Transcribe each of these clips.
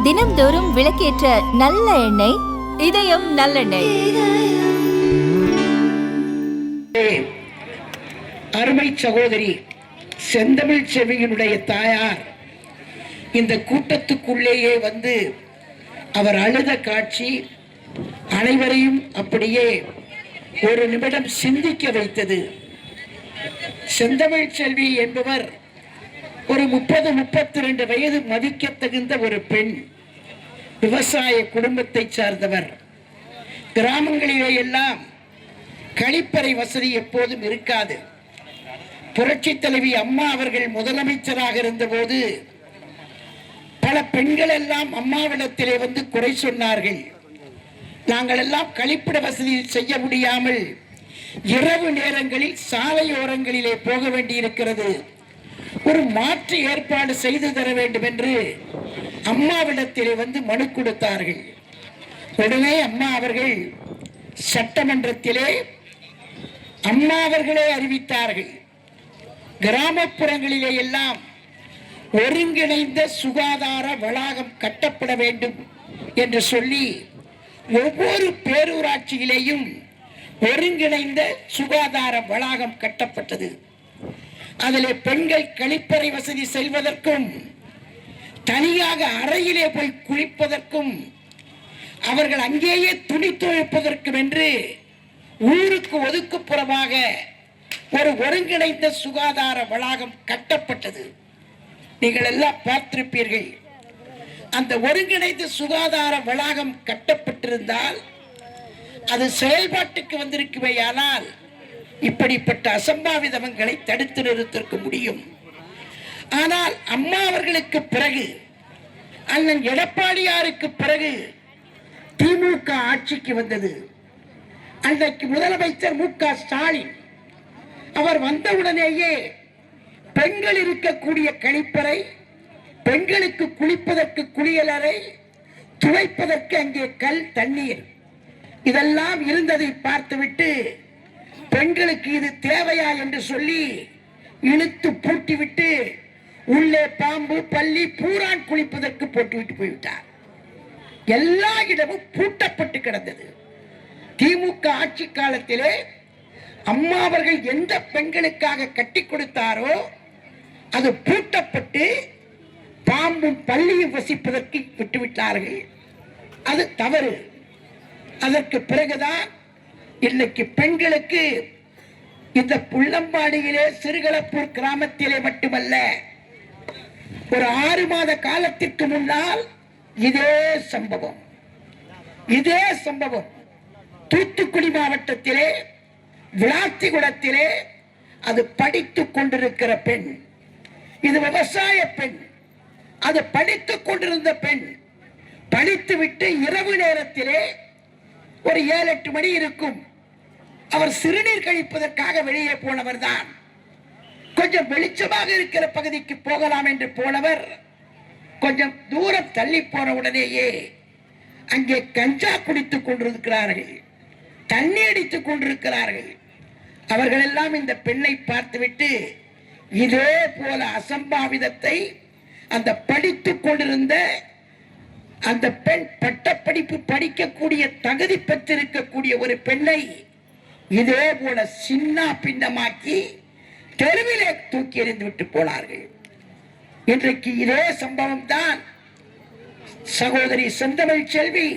தினம்தோறும் விளக்கேற்ற நல்ல எண்ணெய் இதயம் நல்லெண்ணெய். அருமை சகோதரி செந்தமிழ் செல்வியினுடைய தாயார் இந்த கூட்டத்துக்குள்ளேயே வந்து அவர் அழுத காட்சி அனைவரையும் அப்படியே ஒரு நிமிடம் சிந்திக்க வைத்தது. செந்தமிழ் செல்வி என்பவர் ஒரு 30-32 வயது மதிக்க தகுந்த ஒரு பெண். விவசாய குடும்பத்தை சார்ந்தவர். கிராமங்களிலே எல்லாம் கழிப்பறை வசதி எப்போதும் இருக்காது. புரட்சி தலைவி அம்மா அவர்கள் முதலமைச்சராக இருந்தபோது பல பெண்கள் எல்லாம் அம்மாவிடத்திலே வந்து குறை சொன்னார்கள். நாங்கள் எல்லாம் கழிப்பிட வசதி செய்ய முடியாமல் இரவு நேரங்களில் சாலையோரங்களிலே போக வேண்டியிருக்கிறது, ஒரு மாற்று ஏற்பாடு செய்து தர வேண்டும் என்று அம்மாவிடத்திலே வந்து மனு கொடுத்தார்கள். உடனே அம்மா அவர்கள் சட்டமன்றத்திலே அம்மா அவர்களே அறிவித்தார்கள், கிராமப்புறங்களிலே எல்லாம் ஒருங்கிணைந்த சுகாதார வளாகம் கட்டப்பட வேண்டும் என்று சொல்லி ஒவ்வொரு பேரூராட்சியிலேயும் ஒருங்கிணைந்த சுகாதார வளாகம் கட்டப்பட்டது. அதிலே பெண்கள் கழிப்பறை வசதி செல்வதற்கும் தனியாக அறையிலே போய் குளிப்பதற்கும் அவர்கள் அங்கேயே துணி துவைப்பதற்கும் என்று ஊருக்கு ஒதுக்குப்புறமாக ஒரு ஒருங்கிணைந்த சுகாதார வளாகம் கட்டப்பட்டது. நீங்கள் எல்லாம் பார்த்திருப்பீர்கள். அந்த ஒருங்கிணைந்த சுகாதார வளாகம் கட்டப்பட்டிருந்தால் அது செயல்பாட்டுக்கு வந்திருக்குமையானால் இப்படிப்பட்ட அசம்பாவிதங்களை தடுத்து நிறுத்திருக்க முடியும். ஆனால் அம்மா அவர்களுக்கு பிறகு, அண்ணன் எடப்பாடியாருக்கு பிறகு திமுக ஆட்சிக்கு வந்தது. அன்றைக்கு முதலமைச்சர் மு.க. ஸ்டாலின் அவர் வந்தவுடனேயே பெண்கள் இருக்கக்கூடிய கழிப்பறை, பெண்களுக்கு குளிப்பதற்கு குளியலறை, துவைப்பதற்கு அங்கே கல் தண்ணீர் இதெல்லாம் இருந்ததை பார்த்துவிட்டு பெண்களுக்கு இது தேவையா என்று சொல்லி இழுத்து பூட்டிவிட்டு உள்ளே பாம்பு பள்ளி பூரான் குளிப்பதற்கு போட்டுவிட்டு போய்விட்டார். எல்லா இடமும் பூட்டப்பட்டு கிடந்தது. திமுக ஆட்சி காலத்திலே அம்மா அவர்கள் எந்த பெண்களுக்காக கட்டி கொடுத்தாரோ அது பூட்டப்பட்டு பாம்பும் பள்ளியும் வசிப்பதற்கு விட்டுவிட்டார்கள். அது தவறு. அதற்கு பிறகுதான் இன்னைக்கு பெண்களுக்கு இந்த புள்ளம்பாடியிலே சிறுகளப்பூர் கிராமத்திலே மட்டுமல்ல, ஒரு 6 மாத காலத்திற்கு முன்னால் இதே சம்பவம் தூத்துக்குடி மாவட்டத்திலே விளாத்திகுளத்திலே அது படித்துக் கொண்டிருக்கிற பெண், இது விவசாய பெண், அது படித்துக் கொண்டிருந்த பெண் படித்துவிட்டு இரவு நேரத்திலே ஒரு 7-8 மணி இருக்கும், அவர் சிறுநீர் கழிப்பதற்காக வெளியே போனவர் தான். கொஞ்சம் வெளிச்சமாக இருக்கிற பகுதிக்கு போகலாம் என்று போனவர் கொஞ்சம் தூரம் தள்ளி போன உடனேயே அங்கே கஞ்சா குடித்துக் கொண்டிருக்கிறார்கள், தண்ணி அடித்துக் கொண்டிருக்கிறார்கள். அவர்கள் எல்லாம் இந்த பெண்ணை பார்த்துவிட்டு இதே போல அசம்பாவிதத்தை அந்த படித்துக் கொண்டிருந்த அந்த பெண், பட்டப்படிப்பு படிக்கக்கூடிய தகுதி பெற்றிருக்கக்கூடிய ஒரு பெண்ணை இதே போல சின்ன பின்னமாக்கி தெருவிலே தூக்கி எறிந்து விட்டு போனார்கள். இன்றைக்கு இதே சம்பவம் தான் சகோதரி செந்தமிழ் செல்வி,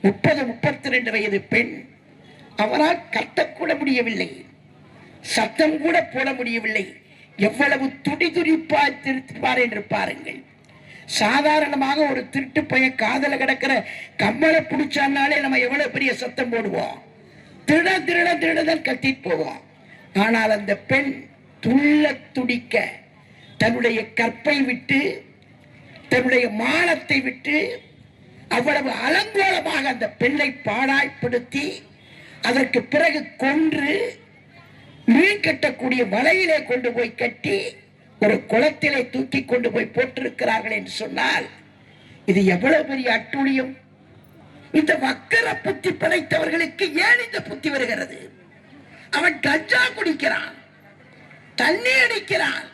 30-32 வயது பெண். அவரால் கத்தக்கூட முடியவில்லை, சத்தம் கூட போட முடியவில்லை. எவ்வளவு துடிதுடிப்பாய் திருப்பார் என்று பாருங்கள். சாதாரணமாக ஒரு திருட்டு பையன் காதல கிடக்கிற கம்மலை பிடிச்சானாலே நம்ம எவ்வளவு பெரிய சத்தம் போடுவோம், திருடன் கத்திட்டு போவோம். ஆனால் அந்த பெண் துள்ள துடிக்க தன்னுடைய கற்பை விட்டு, தன்னுடைய மானத்தை விட்டு அவ்வளவு அலங்கோலமாக அந்த பெண்ணை பாடாய்ப்படுத்தி அதற்கு பிறகு கொன்று மீன் கட்டக்கூடிய வலையிலே கொண்டு போய் கட்டி ஒரு குளத்திலே தூக்கி கொண்டு போய் போட்டிருக்கிறார்கள் என்று சொன்னால் இது எவ்வளவு பெரிய அட்டூழியம். இந்த வக்கர புத்தி படைத்தவர்களுக்கு ஏன் இந்த புத்தி வருகிறது? அவன் கஞ்சா குடிக்கிறான், தண்ணி அடிக்கிறான்,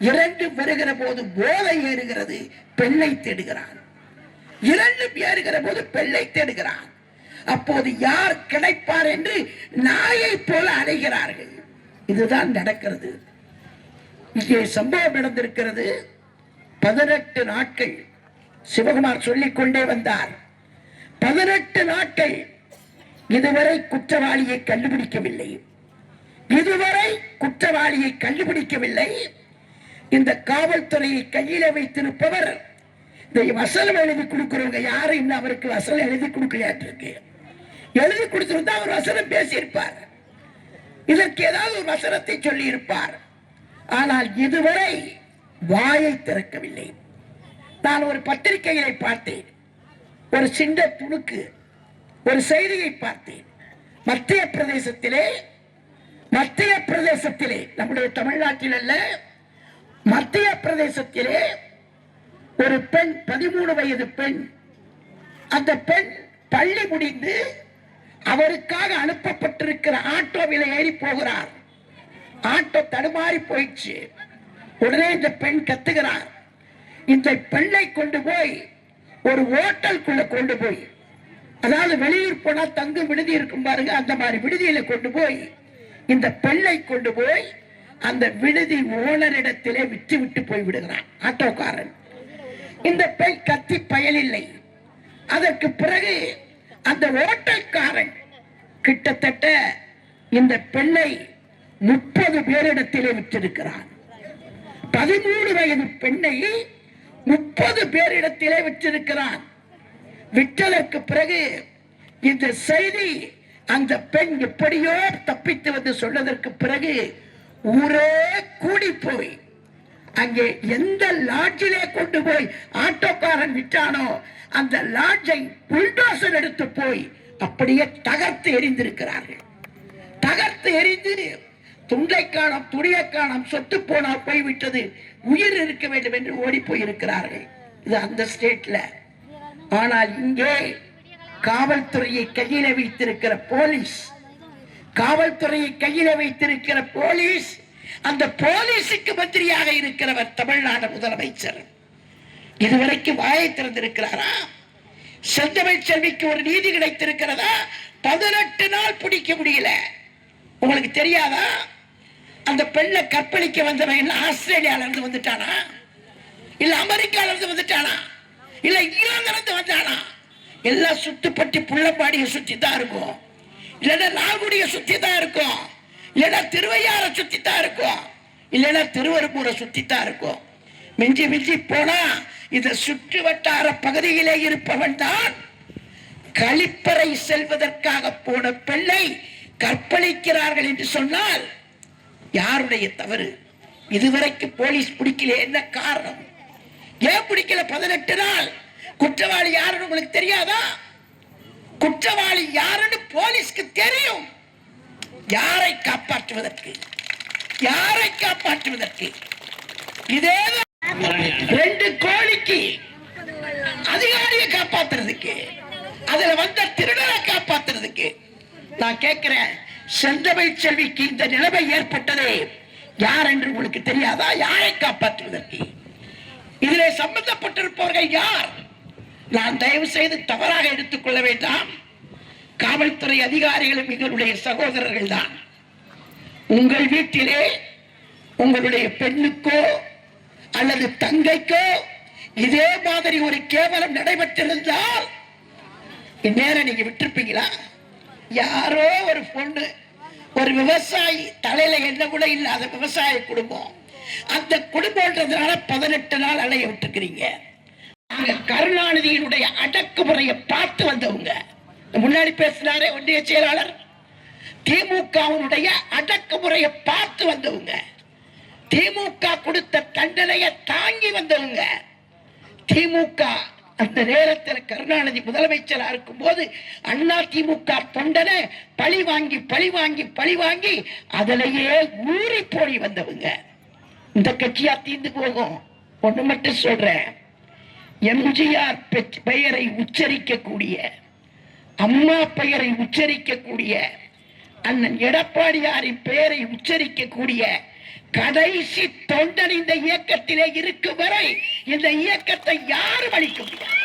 இரண்டும் வருகிற போது போதை ஏறுகிறது, பெண்ணை தேடுகிறான். இரண்டும் ஏறுகிற போது பெண்ணை தேடுகிறான். அப்போது யார் கிடைப்பார் என்று நாயை போல அலைகிறார்கள். இதுதான் நடக்கிறது. இங்கே சம்பவம் நடந்திருக்கிறது. 18 நாட்கள் சிவகுமார் சொல்லிக் கொண்டே வந்தார். 18 நாட்கள் இதுவரை குற்றவாளியை கண்டுபிடிக்கவில்லை. இதுவரை குற்றவாளியை கண்டுபிடிக்கவில்லை. இந்த காவல்துறையை கையில வைத்திருப்பவர், இந்த வசனம் எழுதி கொடுக்கிறவங்க யாரும் இன்னும் அவருக்கு வசனம் எழுதி கொடுக்கலையாட்டிருக்கு. எழுதி கொடுத்திருந்தா அவர் வசனம் பேசியிருப்பார், இதற்கு ஏதாவது ஒரு வசனத்தை சொல்லி இருப்பார். ஆனால் இதுவரை வாயை திறக்கவில்லை. நான் ஒரு பத்திரிகைகளை பார்த்தேன், ஒரு சின்ன துணுக்கு ஒரு செய்தியை பார்த்தேன். மத்திய பிரதேசத்திலே நம்முடைய தமிழ்நாட்டில் அல்ல, மத்திய பிரதேசத்திலே ஒரு பெண், 13 வயது பெண், அந்த பெண் பள்ளி முடிந்து அவருக்காக அனுப்பப்பட்டிருக்கிற ஆட்டோவில் ஏறி போகிறார். ஆட்டோ தடுமாறி போயிடுச்சு. உடனே இந்த பெண் கத்துகிறார். இந்த பெண்ணை கொண்டு போய் ஒரு ஹோட்டலுக்குள்ள கொண்டு போய், அதாவது வெளியூர் போனா தங்கும் விடுதி இருக்கும் பாருங்க, அந்த மாதிரி விடுதியில கொண்டு போய் இந்த பெண்ணை கொண்டு போய் அந்த விடுதி ஓனரிடத்திலே விட்டு போய் விடுகிறான் ஆட்டோக்காரன். இந்த பெண் கத்தி பயனில்லை. அதற்கு பிறகு அந்த ஹோட்டல்காரன் கிட்டத்தட்ட இந்த பெண்ணை 30 பேரிடத்திலே விற்றிருக்கிறான். 13 வயது பெண்ணை 30 பேரிடத்திலே விற்றிருக்கிறான். விற்றதற்கு பிறகு இந்த செய்தி அந்த பெண் எப்படியோ தப்பித்து வந்து சொன்னதற்கு பிறகு ஊரே கூடி போய் அங்கே எந்த லாட்ஜிலே கொண்டு போய் ஆட்டோக்காரன் விட்டானோ அந்த லாட்ஜை புல்டோசர் எடுத்து போய் அப்படியே தகர்த்து எரிந்திருக்கிறார்கள். தகர்த்து எரிந்து துண்டை காணம், துணியை காணம், சொத்து போனால் போய்விட்டது, உயிர் இருக்க வேண்டும் என்று ஓடி போயிருக்கிறார்கள். இது அந்த ஸ்டேட்ல. ஆனால் இங்கே காவல்துறையை கையில வைத்திருக்கிற போலீஸ், காவல்துறையை கையில வைத்திருக்கிற போலீஸ், அந்த போலீஸுக்கு மந்திரியாக இருக்கிறவர் தமிழ்நாடு முதலமைச்சர். இதுவரைக்கும் வாயை திறந்திருக்கிறாரா? செந்தமிழ் செல்விக்கு ஒரு நீதி கிடைத்திருக்கிறதா? 18 நாள் பிடிக்க முடியல. உங்களுக்கு தெரியாதா? அந்த பெண்ணை கற்பழிக்க வந்தவன் ஆஸ்திரேலியால இருந்து வந்துட்டானா, இல்ல அமெரிக்கால இருந்து வந்துட்டானா, இல்ல ஈரான்ல இருந்து வந்தானா? எல்லாம் சுத்துப்பட்டி புள்ளப்பாடியை சுத்தி தான் இருக்கும், இல்லைன்னா லால்குடியை சுத்தி தான் இருக்கும், இல்லைன்னா திருவையாரை சுத்தி தான் இருக்கும், இல்லைன்னா திருவருப்பூரை சுத்தி தான் இருக்கும். மிஞ்சி மிஞ்சி போனா இந்த சுற்று வட்டார பகுதியிலே இருப்பவன் தான் கழிப்பறை செல்வதற்காக போன பெண்ணை கற்பழிக்கிறார்கள் என்று சொன்னால் யாருடைய தவறு? இதுவரைக்கும் போலீஸ் பிடிக்கல. என்ன காரணம்? ஏன் பிடிக்கல? 18 நாள். குற்றவாளி யாருன்னு உங்களுக்கு தெரியாதா? குற்றவாளி யாருன்னு போலீஸ்க்கு தெரியும். யாரை காப்பாற்றுவதற்கு, யாரை காப்பாற்றுவதற்கு? இதே 2 கோடிக்கு அதிகாரியை காப்பாற்றுறதுக்கு, அதுல வந்த திருடரை காப்பாற்றுறதுக்கு. நான் கேட்கிறேன், செந்தமிழ் செல்விக்கு இந்த நிலைமை ஏற்பட்டது யார் என்று உங்களுக்கு தெரியாதா? யாரை காப்பாற்றுவதற்கு? இதிலே சம்பந்தப்பட்டிருப்பவர்கள் யார்? நான் தயவு செய்து தவறாக எடுத்துக்கொள்ள வேண்டாம். காவல்துறை அதிகாரிகளும் எங்களுடைய சகோதரர்கள் தான். உங்கள் வீட்டிலே உங்களுடைய பெண்ணுக்கோ அல்லது தங்கைக்கோ இதே மாதிரி ஒரு கேவலம் நடைபெற்றிருந்தால் இந்நேரம் நீங்க விட்டிருப்பீங்களா? யாரோ ஒரு பொண்ணு, ஒரு விவசாயி, தலையில என்ன கூட இல்லாத விவசாய குடும்பம், அந்த குடும்பம்ன்றதுனால 18 நாள் அலைய விட்டுக்கிறீங்க. கருணாநிதியினுடைய அடக்குமுறையை பார்த்து வந்தவங்க, முன்னாடி பேசினாரே ஒன்றிய செயலாளர், திமுகவினுடைய அடக்குமுறையை பார்த்து வந்தவங்க, திமுக கொடுத்த தண்டனையை தாங்கி வந்தவங்க. திமுக அந்த நேரத்தில் கருணாநிதி முதலமைச்சரா இருக்கும் போது அண்ணா திமுக தொண்டனை பழி வாங்கி அதிலேயே ஊறி போய் வந்தவங்க. இந்த கட்சியா தீர்ந்து போகும். ஒண்ணு மட்டும் சொல்றேன், எம்ஜிஆர் பெயரை உச்சரிக்கக்கூடிய, அம்மா பெயரை உச்சரிக்கக்கூடிய, அண்ணன் எடப்பாடியாரின் பெயரை உச்சரிக்கக்கூடிய கடைசி தொண்டன் இந்த இயக்கத்திலே இருக்கும் வரை இந்த இயக்கத்தை யாரும் அழிக்க முடியாது.